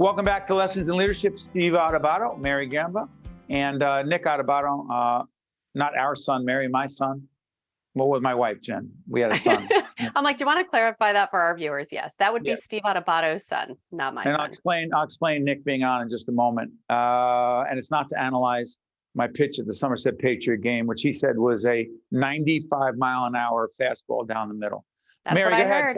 Welcome back to Lessons in Leadership. Steve Adubato, Mary Gamba, and Nick Adubato, not our son, Mary, my son. Well, with my wife, Jen. We had a son. I'm like, do you want to clarify that for our viewers? Yes, that would be Steve Adubato's son, not my son. I'll explain Nick being on in just a moment. And it's not to analyze my pitch at the Somerset Patriot game, which he said was a 95-mile-an-hour fastball down the middle. That's Mary, what I heard.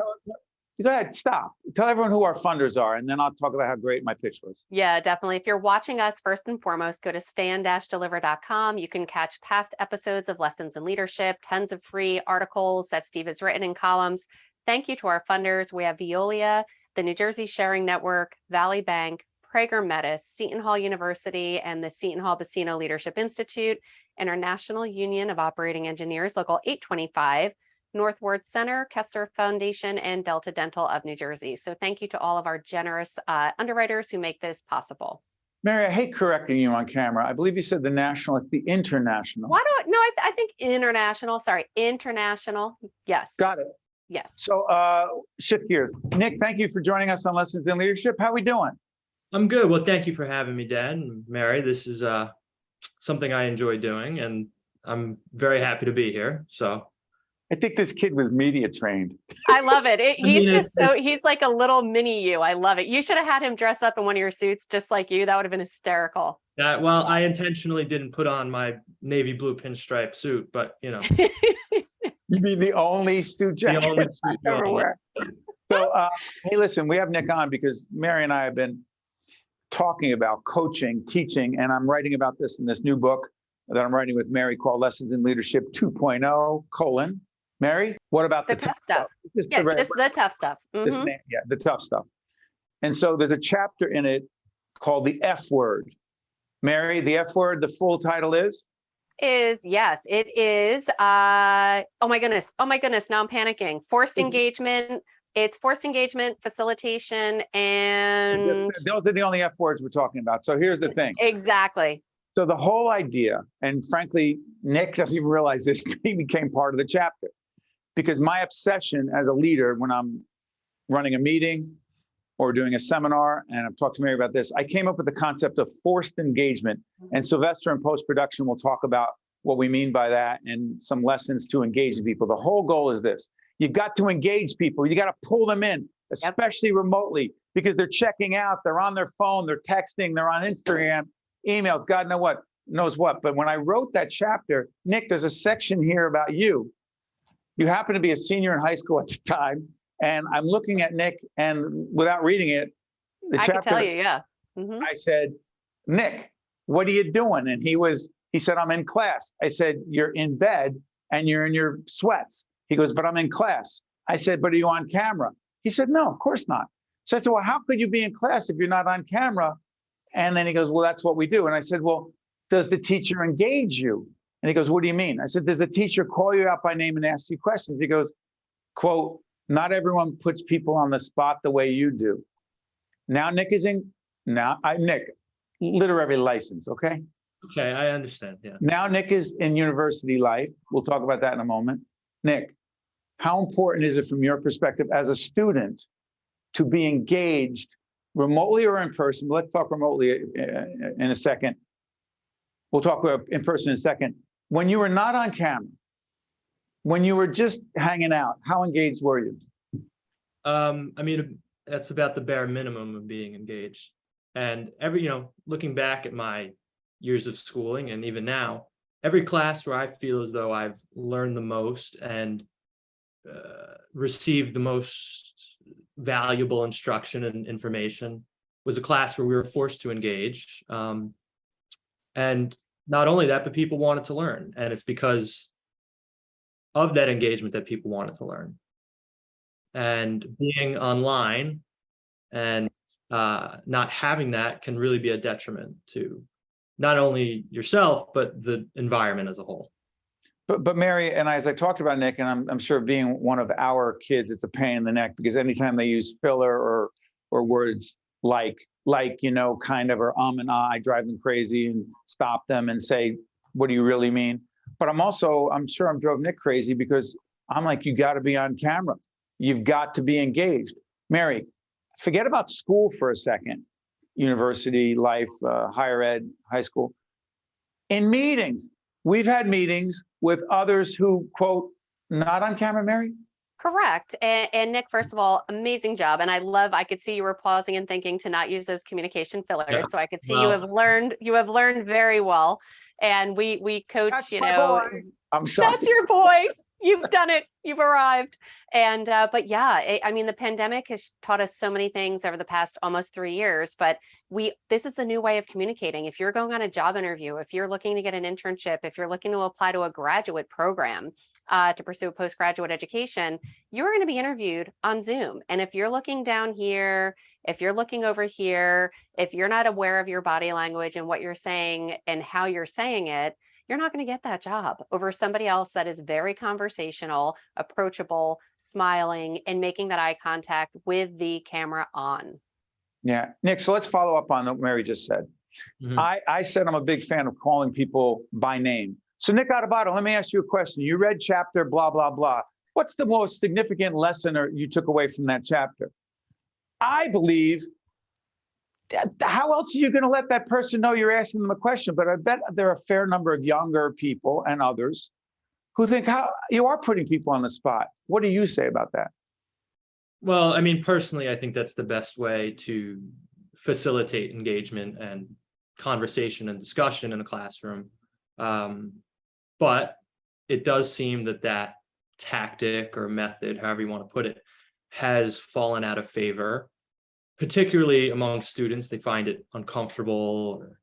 Go ahead, stop. Tell everyone who our funders are, and then I'll talk about how great my pitch was. Yeah, definitely. If you're watching us, first and foremost, go to stand-deliver.com. You can catch past episodes of Lessons in Leadership, tons of free articles that Steve has written in columns. Thank you to our funders. We have Veolia, the New Jersey Sharing Network, Valley Bank, Prager Metis, Seton Hall University, and the Seton Hall Bacino Leadership Institute, International Union of Operating Engineers, Local 825, Northward Center, Kessler Foundation, and Delta Dental of New Jersey. So thank you to all of our generous underwriters who make this possible. Mary, I hate correcting you on camera. I believe you said the national, it's the international. Why do I think international, sorry, international. Yes. Got it. Yes. So shift gears. Nick, thank you for joining us on Lessons in Leadership. How are we doing? I'm good. Well, thank you for having me, Dad and Mary. This is something I enjoy doing, and I'm very happy to be here. So I think this kid was media trained. I love it. He's like a little mini you. I love it. You should have had him dress up in one of your suits just like you. That would have been hysterical. Well, I intentionally didn't put on my navy blue pinstripe suit, but you know. You mean the only suit jacket I've ever wear. So, hey, listen, we have Nick on because Mary and I have been talking about coaching, teaching, and I'm writing about this in this new book that I'm writing with Mary called Lessons in Leadership 2.0, Mary, what about the tough stuff? Just the tough stuff. Mm-hmm. The tough stuff. And so there's a chapter in it called the F word. Mary, the F word, the full title is? Yes, it is. Oh my goodness. Now I'm panicking. Forced engagement. It's forced engagement, facilitation, and those are the only F words we're talking about. So here's the thing. Exactly. So the whole idea, and frankly, Nick doesn't even realize this, he became part of the chapter. Because my obsession as a leader, when I'm running a meeting or doing a seminar, and I've talked to Mary about this, I came up with the concept of forced engagement. And Sylvester in post-production will talk about what we mean by that and some lessons to engage people. The whole goal is this. You've got to engage people. You got to pull them in, especially remotely, because they're checking out, they're on their phone, they're texting, they're on Instagram, emails, God knows what. But when I wrote that chapter, Nick, there's a section here about you. You happen to be a senior in high school at the time. And I'm looking at Nick, and without reading it, the chapter, I can tell you, yeah. Mm-hmm. I said, Nick, what are you doing? And he said, I'm in class. I said, you're in bed and you're in your sweats. He goes, but I'm in class. I said, but are you on camera? He said, no, of course not. So I said, well, how could you be in class if you're not on camera? And then he goes, well, that's what we do. And I said, well, does the teacher engage you? And he goes, what do you mean? I said, does the teacher call you out by name and ask you questions? He goes, quote, not everyone puts people on the spot the way you do. Now Nick is in, Nick, literary license, okay? Okay, I understand, yeah. Now Nick is in university life. We'll talk about that in a moment. Nick, how important is it from your perspective as a student to be engaged remotely or in person? Let's talk remotely in a second. We'll talk in person in a second. When you were not on camera, when you were just hanging out, how engaged were you? I mean, that's about the bare minimum of being engaged. And looking back at my years of schooling and even now, every class where I feel as though I've learned the most and received the most valuable instruction and information was a class where we were forced to engage. And not only that, but people wanted to learn. And it's because of that engagement that people wanted to learn. And being online and not having that can really be a detriment to not only yourself, but the environment as a whole. But Mary, and as I talked about Nick, and I'm sure being one of our kids, it's a pain in the neck because anytime they use filler or words like, kind of, or and I drive them crazy and stop them and say, what do you really mean? But I'm sure I'm drove Nick crazy because I'm like, you got to be on camera. You've got to be engaged. Mary, forget about school for a second. university life, higher ed, high school. In meetings, we've had meetings with others who, quote, not on camera, Mary? Correct. And Nick, first of all, amazing job. And I could see you were pausing and thinking to not use those communication fillers. Yeah. So I could see Well, you have learned very well. And we coach, That's you my know, boy. I'm sorry. that's your boy. You've done it. You've arrived. And, but yeah, I mean, the pandemic has taught us so many things over the past almost 3 years, but this is the new way of communicating. If you're going on a job interview, if you're looking to get an internship, if you're looking to apply to a graduate program, to pursue a postgraduate education, you're going to be interviewed on Zoom. And if you're looking down here, if you're looking over here, if you're not aware of your body language and what you're saying and how you're saying it, you're not going to get that job over somebody else that is very conversational, approachable, smiling, and making that eye contact with the camera on. Yeah, Nick, so let's follow up on what Mary just said. Mhm. I said I'm a big fan of calling people by name. So Nick Adubato, let me ask you a question. You read chapter blah, blah, blah. What's the most significant lesson you took away from that chapter? I believe, how else are you going to let that person know you're asking them a question? But I bet there are a fair number of younger people and others who think how you are putting people on the spot. What do you say about that? Well, I mean, personally, I think that's the best way to facilitate engagement and conversation and discussion in a classroom. But it does seem that tactic or method, however you want to put it, has fallen out of favor, particularly among students. They find it uncomfortable or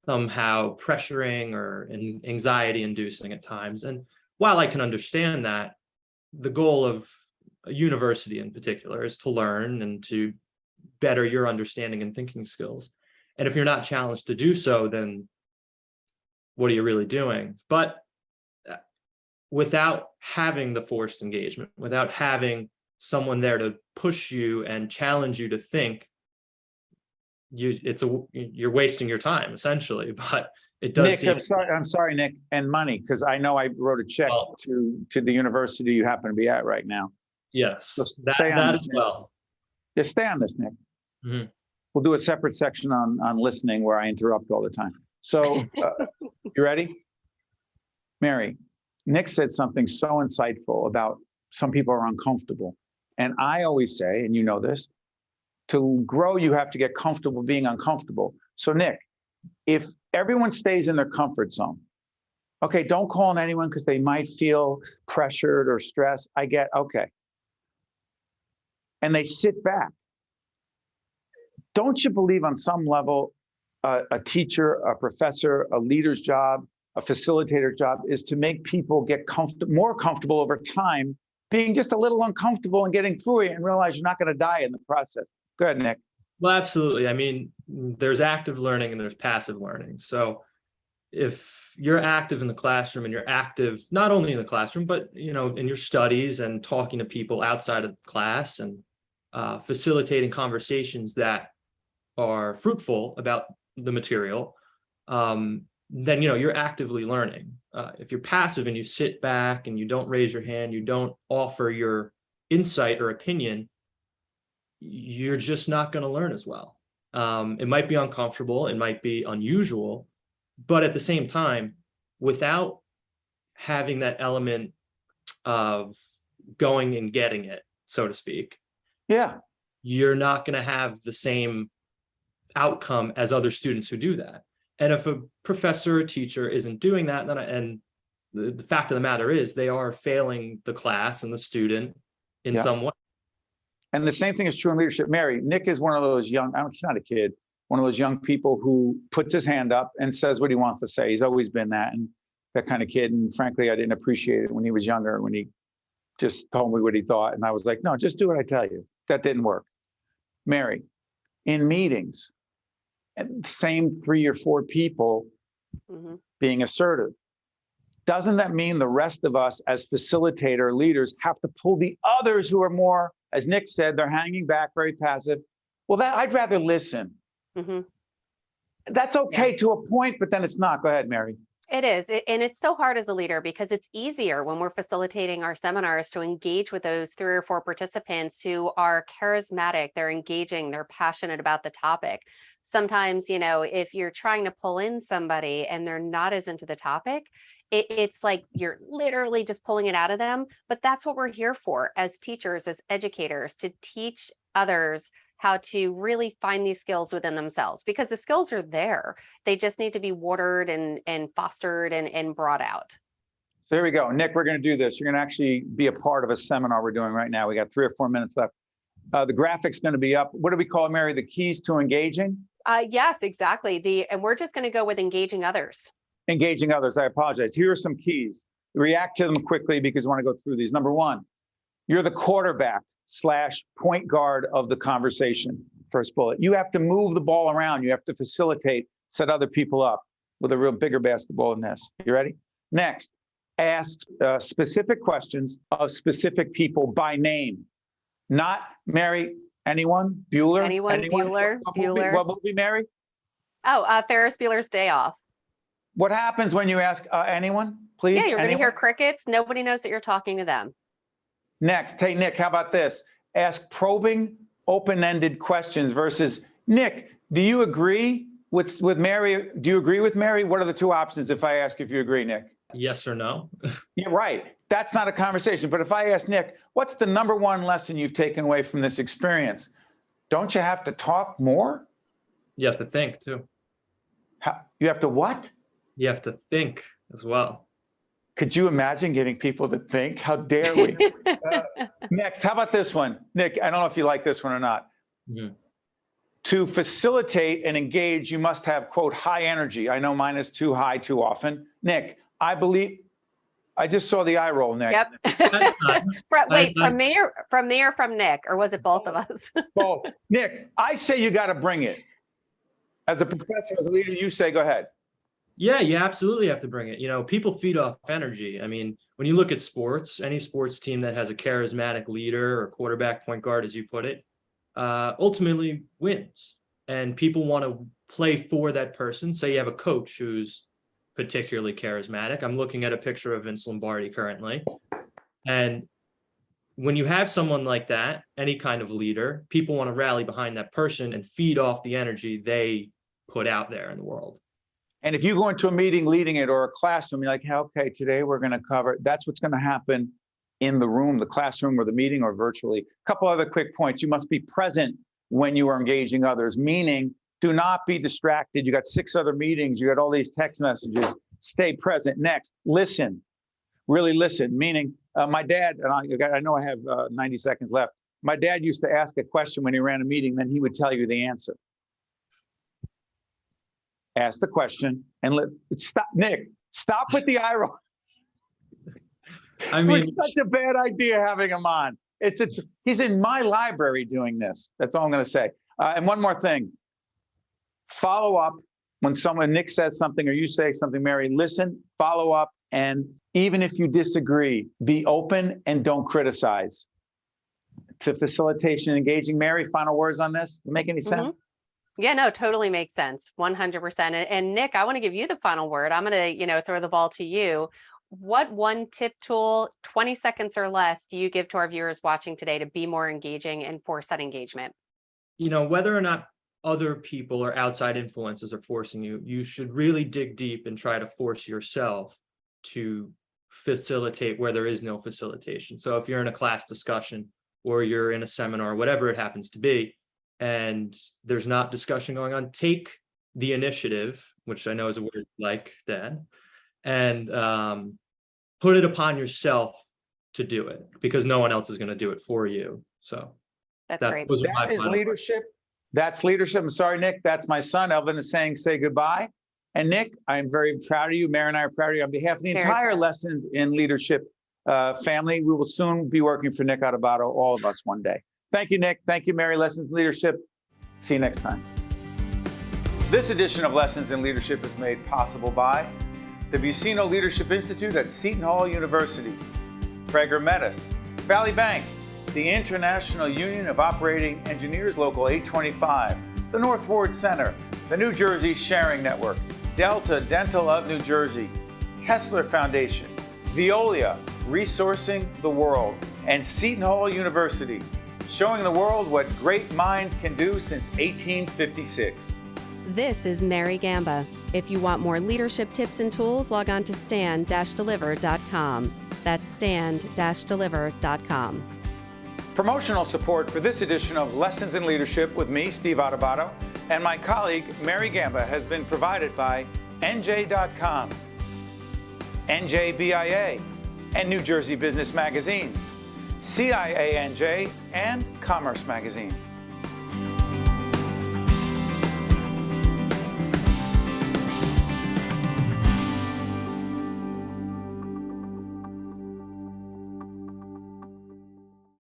somehow pressuring or anxiety inducing at times. And while I can understand that, the goal of a university in particular is to learn and to better your understanding and thinking skills. And if you're not challenged to do so, then what are you really doing? But without having the forced engagement, without having someone there to push you and challenge you to think, you're wasting your time essentially. But it does Nick, seem. I'm sorry, Nick, and money, because I know I wrote a check to the university you happen to be at right now. Yes, So that this, as Nick. well. Just stay on this, Nick. Mhm. We'll do a separate section on listening where I interrupt all the time. So you ready? Mary, Nick said something so insightful about some people are uncomfortable. And I always say, and you know this, to grow, you have to get comfortable being uncomfortable. So Nick, if everyone stays in their comfort zone, okay, don't call on anyone because they might feel pressured or stressed. I get, okay. And they sit back. Don't you believe on some level, a teacher, a professor, a leader's job, a facilitator's job is to make people get more comfortable over time, being just a little uncomfortable and getting through it and realize you're not going to die in the process. Go ahead, Nick. Well, absolutely. I mean, there's active learning and there's passive learning. So if you're active in the classroom and you're active not only in the classroom, but in your studies and talking to people outside of class and facilitating conversations that are fruitful about the material, then you're actively learning. If you're passive and you sit back and you don't raise your hand, you don't offer your insight or opinion, you're just not going to learn as well. It might be uncomfortable, it might be unusual, but at the same time, without having that element of going and getting it, so to speak, you're not going to have the same outcome as other students who do that. And if a professor or teacher isn't doing that, then and the fact of the matter is they are failing the class and the student in some way. And the same thing is true in leadership. Mary, Nick is one of those young, he's not a kid, one of those young people who puts his hand up and says what he wants to say. He's always been that kind of kid. And frankly, I didn't appreciate it when he was younger, when he just told me what he thought. And I was like, no, just do what I tell you. That didn't work. Mary, in meetings, same 3 or 4 people being assertive. Doesn't that mean the rest of us as facilitator leaders have to pull the others who are more, as Nick said, they're hanging back, very passive? Well, I'd rather listen. That's okay to a point, but then it's not. Go ahead, Mary. It is. And it's so hard as a leader because it's easier when we're facilitating our seminars to engage with those 3 or 4 participants who are charismatic, they're engaging, they're passionate about the topic. Sometimes, if you're trying to pull in somebody and they're not as into the topic, it's like you're literally just pulling it out of them. But that's what we're here for as teachers, as educators, to teach others how to really find these skills within themselves, because the skills are there. They just need to be watered and fostered and brought out. So here we go. Nick, we're going to do this. You're going to actually be a part of a seminar we're doing right now. We got 3 or 4 minutes left. The graphic's going to be up. What do we call it, Mary? The keys to engaging? Yes, exactly. And we're just going to go with engaging others. Engaging others. I apologize. Here are some keys. React to them quickly because I want to go through these. Number 1, you're the quarterback / point guard of the conversation. First bullet. You have to move the ball around. You have to facilitate, set other people up with a real bigger basketball than this. You ready? Next, ask specific questions of specific people by name. Not Mary, anyone? Bueller? Anyone? Bueller? What movie, Mary? Oh, Ferris Bueller's Day Off. What happens when you ask anyone, please? Yeah, you're going to Anyone? hear crickets. Nobody knows that you're talking to them. Next, hey, Nick, how about this? Ask probing, open-ended questions versus, Nick, do you agree with Mary? Do you agree with Mary? What are the 2 options if I ask if you agree, Nick? Yes or no? Yeah, right. That's not a conversation. But if I ask Nick, what's the number 1 lesson you've taken away from this experience? Don't you have to talk more? You have to think too. You have to what? You have to think as well. Could you imagine getting people to think? How dare we? Next, how about this one? Nick, I don't know if you like this one or not. Mm-hmm. To facilitate and engage, you must have, quote, high energy. I know mine is too high too often. Nick, I just saw the eye roll, Nick. Yep. From me or from Nick? Or was it both of us? Both. Nick, I say you got to bring it. As a professor, as a leader, you say, go ahead. Yeah, you absolutely have to bring it. People feed off energy. I mean, when you look at sports, any sports team that has a charismatic leader or quarterback, point guard, as you put it, ultimately wins. And people want to play for that person. Say you have a coach who's particularly charismatic. I'm looking at a picture of Vince Lombardi currently. And when you have someone like that, any kind of leader, people want to rally behind that person and feed off the energy they put out there in the world. And if you go into a meeting leading it or a classroom, you're like, hey, okay, today we're going to cover, that's what's going to happen in the room, the classroom or the meeting or virtually. A couple other quick points. You must be present when you are engaging others, meaning do not be distracted. You got 6 other meetings. You got all these text messages. Stay present. Next, listen, really listen, meaning my dad, and I know I have 90 seconds left. My dad used to ask a question when he ran a meeting, then he would tell you the answer. Ask the question and stop, Nick, stop with the eye roll. I mean, It's such a bad idea having him on. He's in my library doing this. That's all I'm going to say. And one more thing. Follow up when Nick says something or you say something, Mary, listen, follow up. And even if you disagree, be open and don't criticize. To facilitation and engaging. Mary, final words on this? Does it make any sense? Yeah, no, totally makes sense. 100%. And Nick, I want to give you the final word. I'm going to, throw the ball to you. What 1 tip, tool, 20 seconds or less, do you give to our viewers watching today to be more engaging and force that engagement? Whether or not other people or outside influences are forcing you, you should really dig deep and try to force yourself to facilitate where there is no facilitation. So if you're in a class discussion or you're in a seminar, whatever it happens to be, and there's not discussion going on, take the initiative, which I know is a word like that, and put it upon yourself to do it, because no one else is going to do it for you. So that's great. That is leadership. That's leadership. I'm sorry, Nick. That's my son. Elvin is saying, say goodbye. And Nick, I'm very proud of you. Mary and I are proud of you. On behalf of the entire Lessons in Leadership family, we will soon be working for Nick Adubato, all of us one day. Thank you, Nick. Thank you, Mary. Lessons in Leadership. See you next time. This edition of Lessons in Leadership is made possible by the Buccino Leadership Institute at Seton Hall University, Prager Metis, Valley Bank, the International Union of Operating Engineers Local 825, the North Ward Center, the New Jersey Sharing Network, Delta Dental of New Jersey, Kessler Foundation, Veolia, Resourcing the World, and Seton Hall University, showing the world what great minds can do since 1856. This is Mary Gamba. If you want more leadership tips and tools, log on to stand-deliver.com. That's stand-deliver.com. Promotional support for this edition of Lessons in Leadership with me, Steve Adubato, and my colleague, Mary Gamba, has been provided by NJ.com, NJBIA, and New Jersey Business Magazine, CIANJ, and Commerce Magazine.